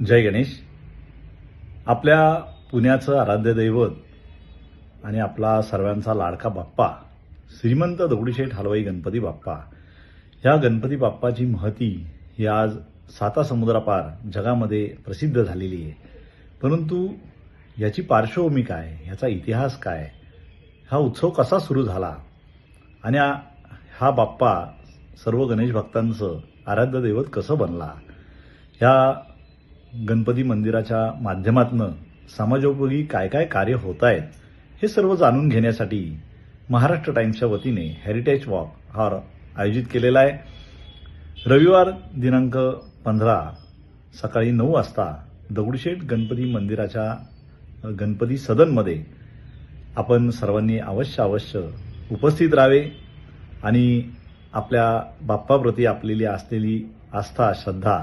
जय गणेश. आपल्या पुण्याचं आराध्य दैवत आणि आपला सर्वांचा लाडका बाप्पा श्रीमंत दगडूशेठ हलवाई गणपती बाप्पा, ह्या गणपती बाप्पाची महती ही आज साता समुद्रापार जगामध्ये प्रसिद्ध झालेली आहे. परंतु याची पार्श्वभूमी काय, याचा इतिहास काय, हा उत्सव कसा सुरू झाला आणि हा बाप्पा सर्व गणेश भक्तांचं आराध्य दैवत कसं बनला, ह्या गणपती मंदिराच्या माध्यमातून समाजोपयोगी काय काय कार्य होत आहेत हे सर्व जाणून घेण्यासाठी महाराष्ट्र टाइम्सच्या वतीने हेरिटेज वॉक हा आयोजित केलेला आहे. रविवार दिनांक 15 सकाळी 9 वाजता दगडूशेठ गणपती मंदिराच्या गणपती सदनमध्ये आपण सर्वांनी अवश्य उपस्थित राहावे आणि आपल्या बाप्पाप्रती आपलेली असलेली आस्था, श्रद्धा